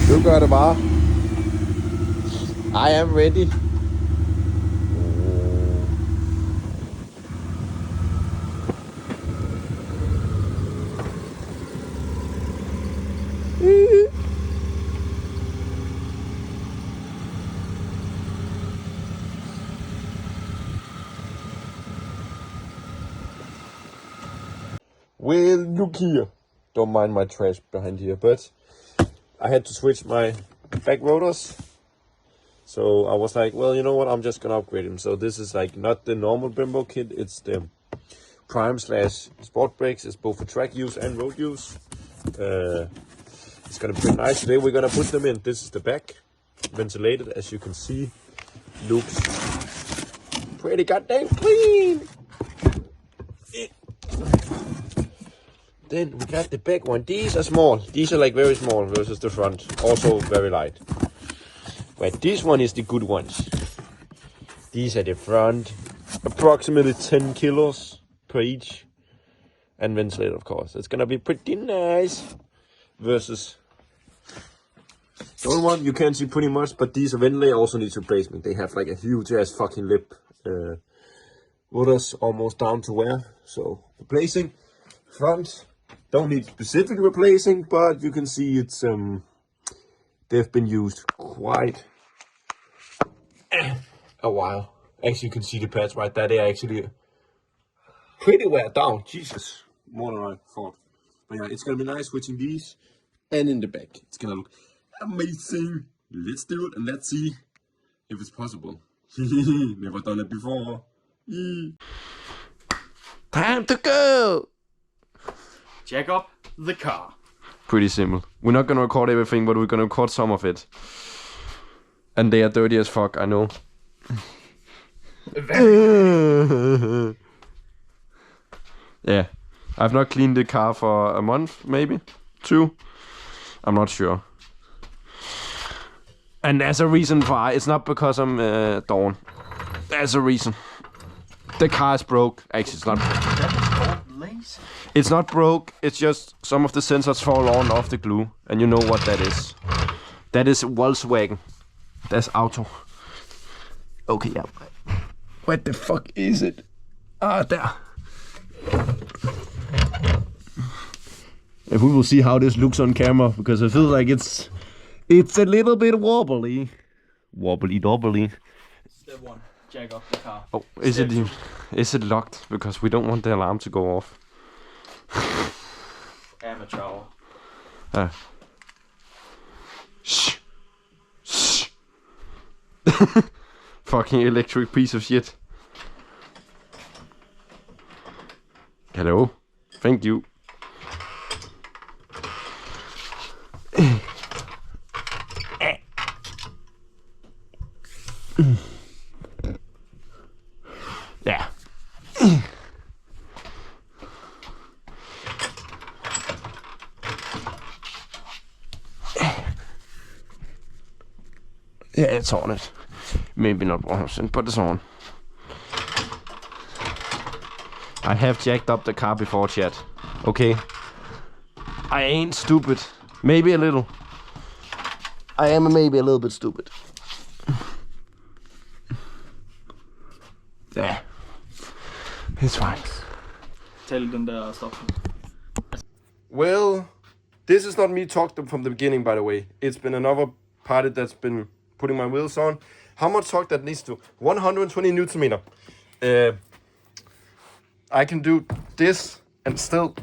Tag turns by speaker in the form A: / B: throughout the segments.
A: Du gør det bare. I am ready. Well, look here. Don't mind my trash behind here, but I had to switch my back rotors. So I was like, well, you know what? I'm just gonna upgrade them. So this is like not the normal Brembo kit. It's the Prime/Sport brakes. It's both for track use and road use. It's gonna be pretty nice. Today we're gonna put them in. This is the back, ventilated, as you can see. Looks pretty goddamn clean. Then we got the back one. These are small. These are like very small versus the front. Also very light. But this one is the good ones. These are the front. Approximately 10 kilos per each. And ventilated, of course. It's gonna be pretty nice. Versus the other one you can't see pretty much. But these are ventilated, also needs replacement. They have like a huge ass fucking lip. Rotors almost down to wear. So replacing. Front. Don't need specific replacing, but you can see it's they've been used quite a while. Actually, you can see the pads right there. They are actually pretty wear down. Jesus, more than I thought. But yeah, it's gonna be nice switching these and in the back. It's gonna look amazing. Let's do it and let's see if it's possible. Never done it before. Time to go.
B: Jack up the car.
A: Pretty simple. We're not gonna record everything, but we're gonna record some of it. And they are dirty as fuck, I know. Yeah. I've not cleaned the car for a month, maybe 2. I'm not sure. And there's a reason why. It's not because I'm Dawn. There's a reason. The car is broke. Actually, it's not broke. It's not broke, it's just some of the sensors fall on off the glue. And you know what that is. That is Volkswagen. That's auto. Okay, yeah. What the fuck is it? Ah, there. And we will see how this looks on camera, because I feel like it's a little bit wobbly. Wobbly dobbly.
B: Step 1. Jack up the car.
A: Oh, is it locked? Because we don't want the alarm to go off.
B: Amateur.
A: Shh. Shh. Fucking electric piece of shit. Hello. Thank you. Yeah. Yeah, it's on it. Maybe not 100%, but it's on. I have jacked up the car before, chat. Okay. I ain't stupid. Maybe a little. I am maybe a little bit stupid. Yeah. It's fine.
B: Tell them to stop.
A: Well, this is not me talking from the beginning, by the way. It's been another party that's been putting my wheels on. How much torque that needs to? 120 Newton meter. I can do this and still.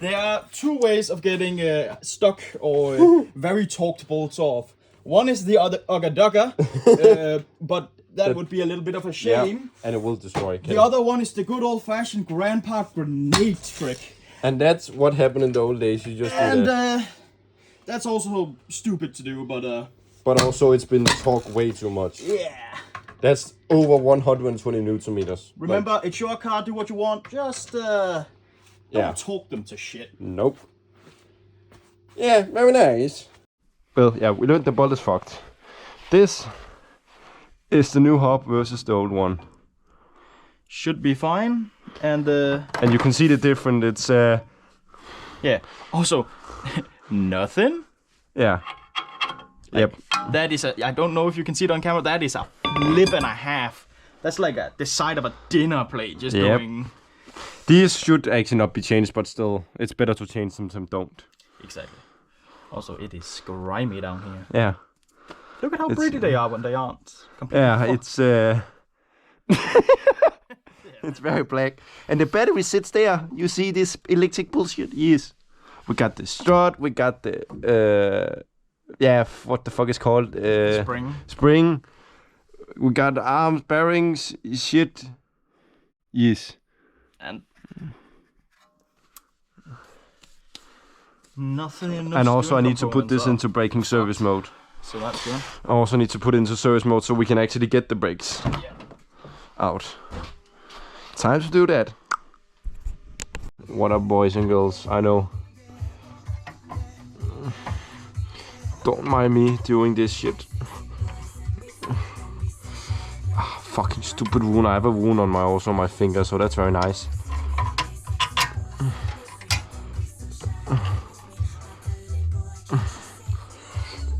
B: There are 2 ways of getting stuck or very torqued bolts off. One is the Ugga Dugga, but that would be a little bit of a shame.
A: Yeah, and it will destroy.
B: The other one is the good old-fashioned grandpa grenade trick.
A: And that's what happened in the old days. You just do that.
B: That's also stupid to do, but
A: also it's been torqued way too much.
B: yeah.
A: That's over 120 Newton meters.
B: Remember, it's your car, do what you want. Just don't torque them to shit.
A: Nope. Yeah, very nice. Well, yeah, we learned the bolt is fucked. This is the new hub versus the old one.
B: Should be fine, and
A: you can see the difference. It's
B: yeah. Also, nothing.
A: Yeah. Yep.
B: That is I don't know if you can see it on camera. That is a lip and a half. That's like the side of a dinner plate just going.
A: These should actually not be changed, but still, it's better to change them than don't.
B: Exactly. Also, it is grimy down here.
A: Yeah.
B: Look at how pretty they are when they aren't completely
A: it's it's very black. And the battery sits there. You see this electric bullshit? Yes. We got the strut. We got the what the fuck is called? Spring. We got the arms, bearings, shit. Yes.
B: And nothing.
A: And also, I need to put this into braking service mode.
B: So that's good.
A: I also need to put it into service mode so we can actually get the brakes out. Time to do that. What up, boys and girls? I know. Don't mind me doing this shit. Fucking stupid wound. I have a wound on my finger, so that's very nice.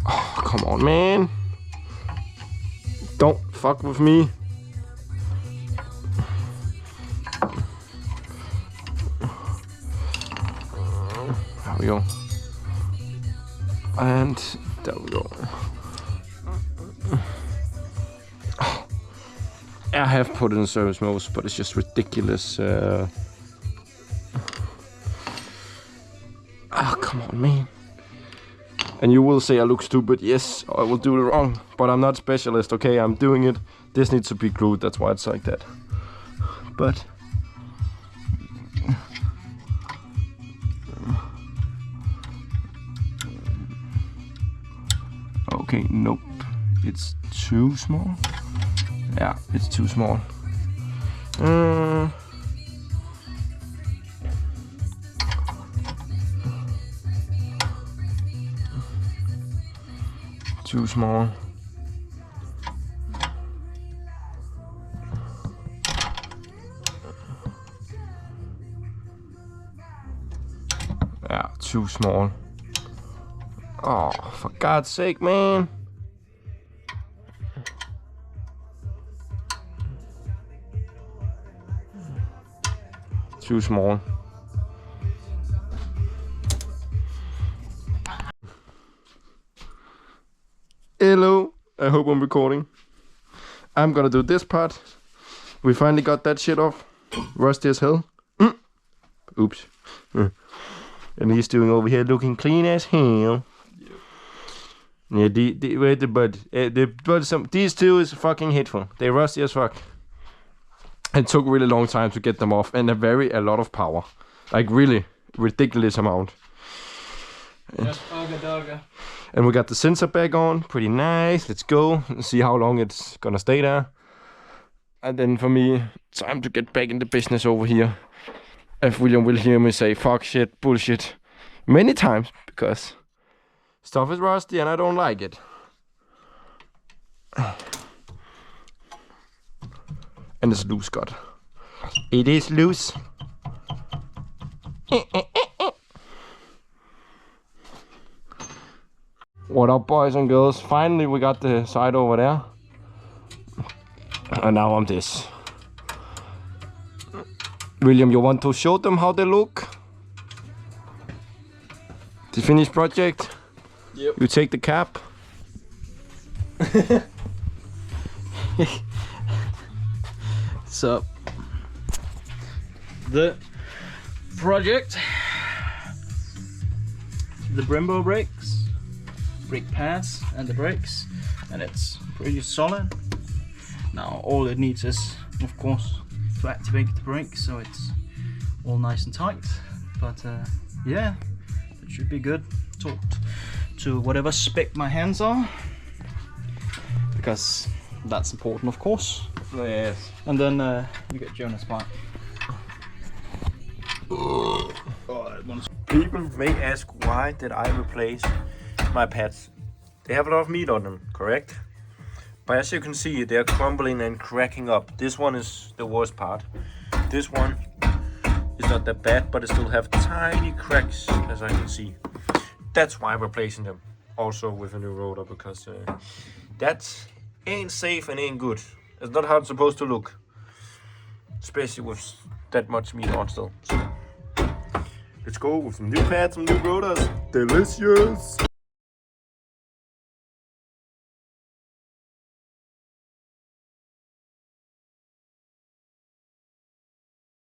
A: Oh, come on, man. Don't fuck with me. There we go. And there we go. I have put it in service mode, but it's just ridiculous. Come on, man. And you will say I look stupid. Yes, I will do it wrong. But I'm not specialist, okay? I'm doing it. This needs to be glued. That's why it's like that. But... okay, nope. It's too small. Yeah, it's too small. Too small. Yeah, too small. Oh, for God's sake, man. Too small. Hello, I hope I'm recording. I'm gonna do this part. We finally got that shit off. Rusty as hell. Oops. And he's doing over here looking clean as hell. Yeah, where the bud? These two is fucking hateful. They're rusty as fuck. It took a really long time to get them off, and a lot of power, like really ridiculous amount.
B: Yes,
A: and we got the sensor back on, pretty nice. Let's go and see how long it's gonna stay there. And then for me, time to get back in the business over here. If William will hear me say fuck shit, bullshit, many times because stuff is rusty and I don't like it. And it's loose, God. It is loose. What up, boys and girls? Finally, we got the side over there. And now I'm this. William, you want to show them how they look? The finished project?
B: Yep.
A: You take the cap.
B: So, the project, the Brembo brakes, brake pads and the brakes, and it's pretty solid. Now all it needs is, of course, to activate the brake so it's all nice and tight. But yeah, it should be good. Talked to whatever spec my hands are, because that's important, of course.
A: Yes.
B: And then you get Jonas back.
A: People may ask why did I replace my pads. They have a lot of meat on them, correct? But as you can see, they're crumbling and cracking up. This one is the worst part. This one is not that bad, but it still have tiny cracks, as I can see. That's why I'm replacing them. also with a new rotor, because that ain't safe and ain't good. It's not how it's supposed to look, especially with that much meat on still. So let's go with some new pads, some new rotors. Delicious!